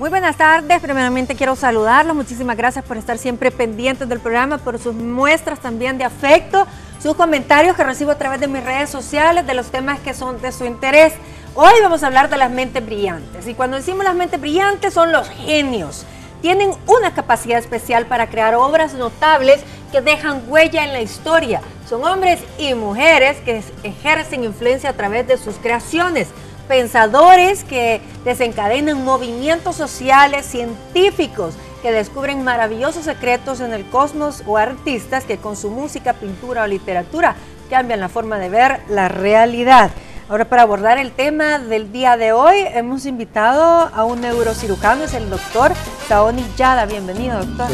Muy buenas tardes, primeramente quiero saludarlos, muchísimas gracias por estar siempre pendientes del programa, por sus muestras también de afecto, sus comentarios que recibo a través de mis redes sociales, de los temas que son de su interés. Hoy vamos a hablar de las mentes brillantes, y cuando decimos las mentes brillantes son los genios. Tienen una capacidad especial para crear obras notables que dejan huella en la historia. Son hombres y mujeres que ejercen influencia a través de sus creaciones. Pensadores que desencadenan movimientos sociales, científicos que descubren maravillosos secretos en el cosmos, o artistas que con su música, pintura o literatura cambian la forma de ver la realidad. Ahora, para abordar el tema del día de hoy, hemos invitado a un neurocirujano, es el doctor Saoni Yada. Bienvenido, doctor.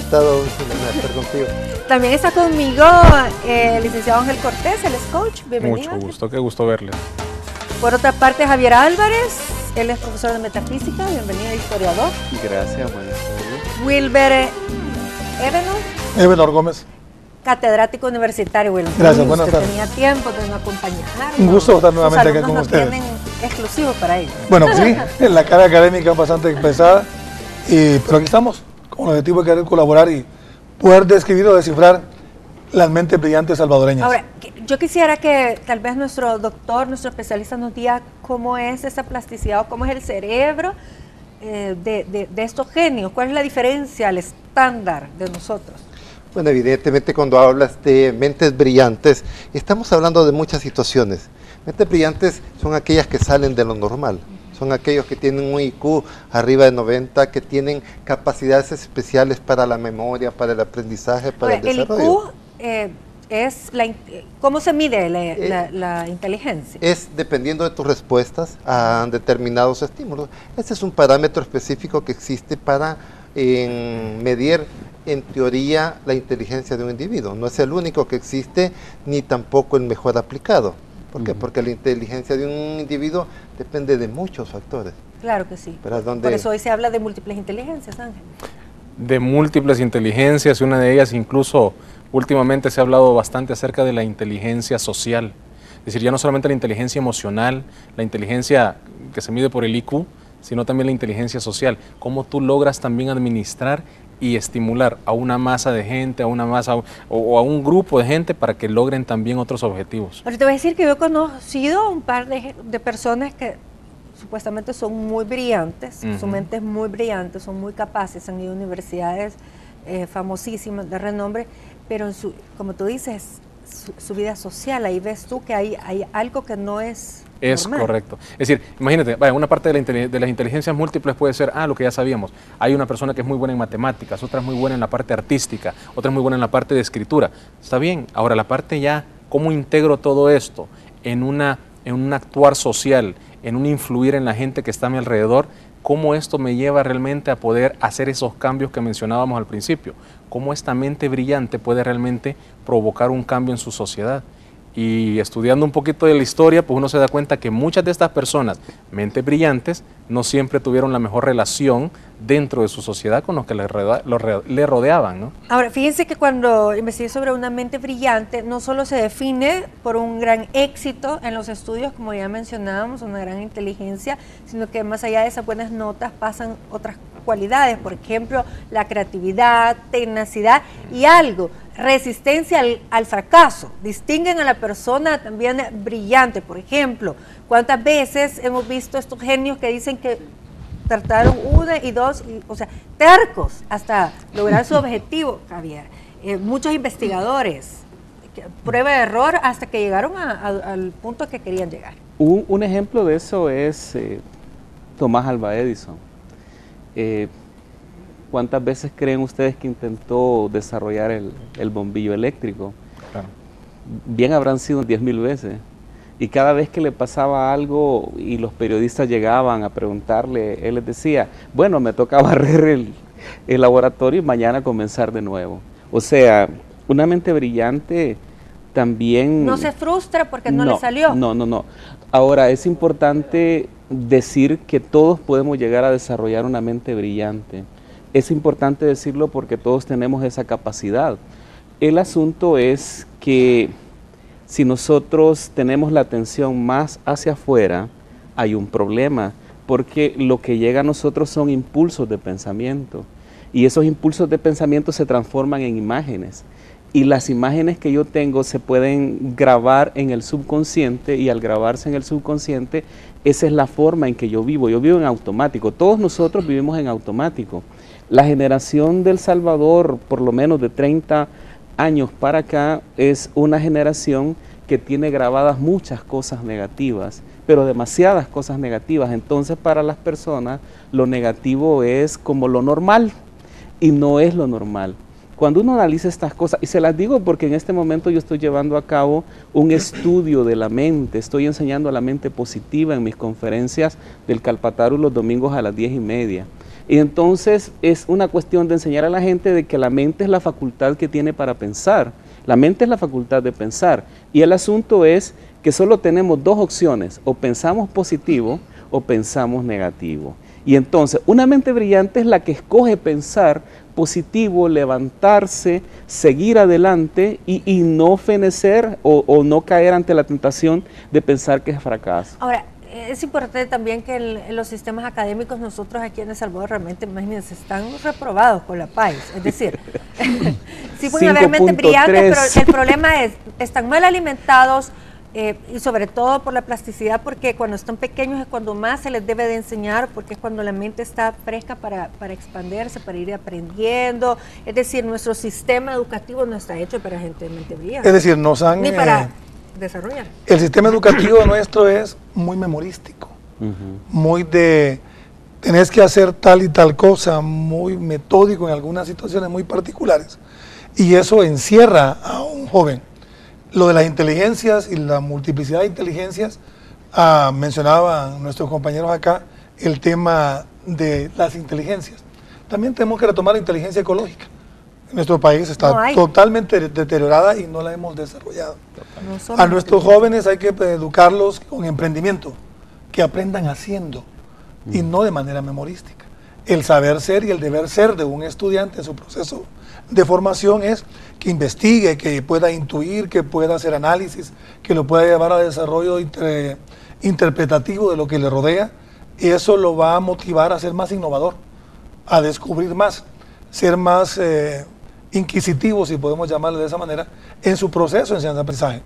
Contigo. También está conmigo el licenciado Ángel Cortés, él es coach. Bienvenido. Mucho gusto, qué gusto verle. Por otra parte, Javier Álvarez, él es profesor metafísica, bienvenido, historiador. Gracias, buenas tardes. Wilber Ebenor Gómez. Catedrático universitario. Wilber, gracias, buenas tardes. Tenía tiempo de no acompañarnos. Un gusto estar nuevamente aquí con ustedes. Tienen exclusivo para ellos. Bueno, sí, en la carga académica es bastante pesada, pero aquí estamos con el objetivo de querer colaborar y poder describir o descifrar las mentes brillantes salvadoreñas. Ahora, yo quisiera que tal vez nuestro doctor, nuestro especialista nos diga cómo es esa plasticidad o cómo es el cerebro de estos genios. ¿Cuál es la diferencia al estándar de nosotros? Bueno, evidentemente cuando hablas de mentes brillantes, estamos hablando de muchas situaciones. Mentes brillantes son aquellas que salen de lo normal. Son aquellos que tienen un IQ arriba de 90, que tienen capacidades especiales para la memoria, para el aprendizaje, para el desarrollo. El IQ ¿cómo se mide la inteligencia? Es dependiendo de tus respuestas a determinados estímulos. Ese es un parámetro específico que existe para medir, en teoría, la inteligencia de un individuo. No es el único que existe, ni tampoco el mejor aplicado. ¿Por qué? Porque la inteligencia de un individuo depende de muchos factores. Claro que sí. Por eso hoy se habla de múltiples inteligencias, Ángel. De múltiples inteligencias, y una de ellas incluso últimamente se ha hablado bastante acerca de la inteligencia social. Es decir, ya no solamente la inteligencia emocional, la inteligencia que se mide por el IQ, sino también la inteligencia social. Cómo tú logras también administrar y estimular a una masa de gente, a una masa o a un grupo de gente para que logren también otros objetivos. Pero te voy a decir que yo he conocido un par de personas que supuestamente son muy brillantes, su mente es muy brillante, son muy capaces, han ido a universidades famosísimas, de renombre, pero como tú dices, su vida social, ahí ves tú que hay algo que no es normal. Correcto. Es decir, imagínate, una parte de las inteligencias múltiples puede ser, lo que ya sabíamos, hay una persona que es muy buena en matemáticas, otra es muy buena en la parte artística, otra es muy buena en la parte de escritura. Está bien, ahora la parte ya, ¿cómo integro todo esto en un actuar social, en un influir en la gente que está a mi alrededor? ¿Cómo esto me lleva realmente a poder hacer esos cambios que mencionábamos al principio? ¿Cómo esta mente brillante puede realmente provocar un cambio en su sociedad? Y estudiando un poquito de la historia, pues uno se da cuenta que muchas de estas personas, mentes brillantes, no siempre tuvieron la mejor relación dentro de su sociedad con los que le rodeaban, ¿no? Ahora, fíjense que cuando investigué sobre una mente brillante, no solo se define por un gran éxito en los estudios, como ya mencionábamos, una gran inteligencia, sino que más allá de esas buenas notas pasan otras cualidades, por ejemplo, la creatividad, tenacidad y resistencia al fracaso. Distinguen a la persona también brillante. Por ejemplo, ¿cuántas veces hemos visto estos genios que dicen que trataron una y dos, o sea, tercos hasta lograr su objetivo, Javier? Muchos investigadores, prueba de error hasta que llegaron al punto que querían llegar. Un ejemplo de eso es Tomás Alva Edison. ¿Cuántas veces creen ustedes que intentó desarrollar el bombillo eléctrico? Claro. Bien habrán sido 10.000 veces. Y cada vez que le pasaba algo y los periodistas llegaban a preguntarle, él les decía, bueno, me toca barrer el laboratorio y mañana comenzar de nuevo. O sea, una mente brillante también... No se frustra porque no le salió. No. Ahora, es importante decir que todos podemos llegar a desarrollar una mente brillante. Es importante decirlo porque todos tenemos esa capacidad. El asunto es que si nosotros tenemos la atención más hacia afuera, hay un problema, porque lo que llega a nosotros son impulsos de pensamiento, y esos impulsos de pensamiento se transforman en imágenes, y las imágenes que yo tengo se pueden grabar en el subconsciente, y al grabarse en el subconsciente, esa es la forma en que yo vivo en automático. Todos nosotros vivimos en automático. La generación del Salvador, por lo menos de 30 años para acá, es una generación que tiene grabadas muchas cosas negativas, pero demasiadas cosas negativas. Entonces, para las personas, lo negativo es como lo normal, y no es lo normal. Cuando uno analiza estas cosas, y se las digo porque en este momento yo estoy llevando a cabo un estudio de la mente, estoy enseñando a la mente positiva en mis conferencias del Calpataru los domingos a las 10:30. Y entonces es una cuestión de enseñar a la gente de que la mente es la facultad que tiene para pensar. La mente es la facultad de pensar. Y el asunto es que solo tenemos dos opciones: o pensamos positivo o pensamos negativo. Y entonces una mente brillante es la que escoge pensar positivo, levantarse, seguir adelante y no fenecer o no caer ante la tentación de pensar que es fracaso. Ahora, es importante también que en los sistemas académicos nosotros aquí en El Salvador realmente, imagínense, están reprobados con la PAIS. Es decir, sí pueden haber mentes brillantes, pero el problema es, están mal alimentados, y sobre todo por la plasticidad, porque cuando están pequeños es cuando más se les debe de enseñar, porque es cuando la mente está fresca para expandirse, para ir aprendiendo. Es decir, nuestro sistema educativo no está hecho para gente de mente brillante. Es decir, nos han... Ni para desarrollar. El sistema educativo nuestro es muy memorístico, muy de... Tenés que hacer tal y tal cosa, muy metódico en algunas situaciones muy particulares. Y eso encierra a un joven. Lo de las inteligencias y la multiplicidad de inteligencias, mencionaban nuestros compañeros acá el tema de las inteligencias. También tenemos que retomar la inteligencia ecológica. Nuestro país está totalmente deteriorada y no la hemos desarrollado. A nuestros jóvenes hay que educarlos con emprendimiento, que aprendan haciendo y no de manera memorística. El saber ser y el deber ser de un estudiante en su proceso de formación es que investigue, que pueda intuir, que pueda hacer análisis, que lo pueda llevar a desarrollo interpretativo de lo que le rodea, y eso lo va a motivar a ser más innovador, a descubrir más, ser más inquisitivo, si podemos llamarle de esa manera, en su proceso de enseñanza-aprendizaje.